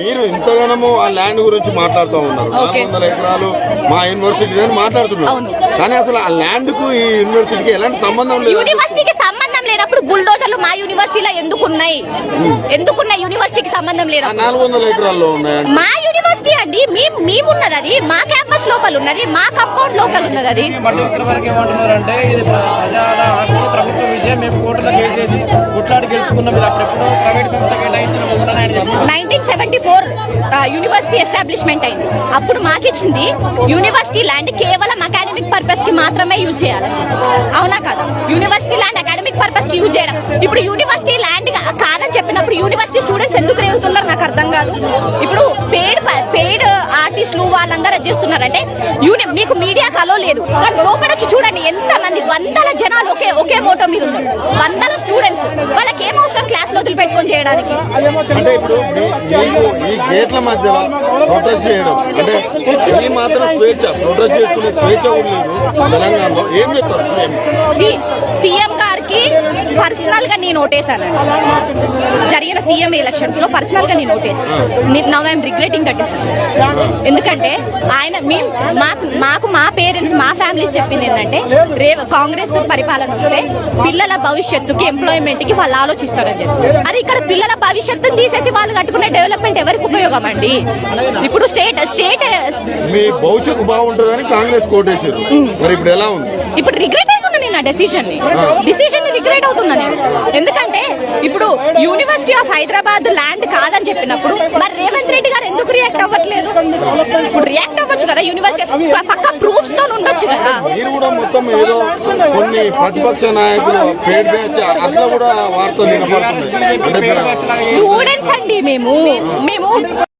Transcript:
మీరు ఇంతగానో ఆ ల్యాండ్ గురించి మాట్లాడుతూ ఉన్నారు. 400 ఎకరాలు మా యూనివర్సిటీ అని మాట్లాడుతున్నారు. కానీ అసలు ఆ ల్యాండ్ కు ఈ యూనివర్సిటీకి ఎలాంటి సంబంధం లేదు. యూనివర్సిటీకి సంబంధం లేనప్పుడు బుల్డోజర్లు మా యూనివర్సిటీలో ఎందుకున్నాయి? యూనివర్సిటీకి సంబంధం లేదు. 400 ఎకరాల్లో ఉన్నాయి. మా యూనివర్సిటీ అండి, మేమున్నది అది మా క్యాంపస్ లోపల ఉన్నది, మా కంపౌండ్ లోపల ఉన్నది. అది ఏమంటున్నారంటే ఇది ప్రజల ఆస్తి, ప్రభుత్వ విజయం, మేము కోర్టులో కేసేసి కొట్లాడి గెలుచుకున్నాం. ప్రైవేట్ సంస్థ కేటాయించిన 1974 యూనివర్సిటీ ఎస్టాబ్లిష్మెంట్ అయింది. అప్పుడు మాకిచ్చింది యూనివర్సిటీ ల్యాండ్ కేవలం అకాడమిక్ పర్పస్ కి మాత్రమే యూజ్ చేయాలి. అవునా కదా? యూనివర్సిటీ ల్యాండ్ అకాడమిక్ పర్పస్ కి యూజ్ చేయడం. ఇప్పుడు యూనివర్సిటీ ల్యాండ్ కాదని చెప్పినప్పుడు యూనివర్సిటీ స్టూడెంట్స్ ఎందుకు రేగుతున్నారు నాకు అర్థం కాదు. ఇప్పుడు పెయిడ్ ఆర్టిస్టులు వాళ్ళందరూ చేస్తున్నారంటే మీకు మీడియా కలో లేదు. లోపల వచ్చి చూడండి ఎంత మంది, వందల జనాలు ఒకే మోటో మీద ఉన్నారు. వందల స్టూడెంట్స్, వాళ్ళకి ఏం అవసరం క్లాస్ లో వదిలిపెట్టుకొని చేయడానికి? అంటే ఇప్పుడు ఈ గేట్ల మధ్యలో ప్రొటెస్ట్ చేయడం అంటే ఈ మాత్రం స్వేచ్ఛ, ప్రొటెస్ట్ చేసుకునే స్వేచ్ఛ లేదు తెలంగాణలో. ఏం చెప్తారు సీఎం గారికి పర్సనల్ గా నేను ఓటేసానండి. జరిగిన సీఎం ఎలక్షన్స్ లో పర్సనల్ గా నేను ఓటేసాను. Now I'm regretting that decision. ఎందుకంటే ఆయన మాకు మా పేరెంట్స్, మా ఫ్యామిలీస్ చెప్పింది ఏంటంటే కాంగ్రెస్ పరిపాలన వస్తే పిల్లల భవిష్యత్తుకి, ఎంప్లాయ్మెంట్ కి వాళ్ళు ఆలోచిస్తారని చెప్పి. అది ఇక్కడ పిల్లల భవిష్యత్తుని తీసేసి వాళ్ళు కట్టుకునే డెవలప్మెంట్ ఎవరికి ఉపయోగం అండి? ఇప్పుడు స్టేట్ మీ భవిష్యత్తు బాగుంటుందని కాంగ్రెస్ కోటేశారు. మరి ఇప్పుడు ఎలా ఉంది? ఇప్పుడు రిగ్రెట్ అవుతున్నా నేను ఆ డెసిషన్ ని రిగ్రెట్ అవుతున్నా నేను. ఎందుకంటే ఇప్పుడు యూనివర్సిటీ ఆఫ్ హైదరాబాద్ ల్యాండ్ కాదని చెప్పినప్పుడు మరి రేవంత్ రెడ్డి గారు ఎందుకు రియాక్ట్ అవ్వట్లేదు? ఇప్పుడు రియాక్ట్ అవ్వచ్చు కదా, యూనివర్సిటీ పక్క ప్రూఫ్స్ తో ఉండొచ్చు కదా. మీరు కూడా మొత్తం ఏదో కొన్ని ప్రతిపక్ష నాయకులు ఫేడ్ బ్యాచ్ అట్లా కూడా వార్తలు వినపడుతున్నాయి. స్టూడెంట్స్ అండి మేము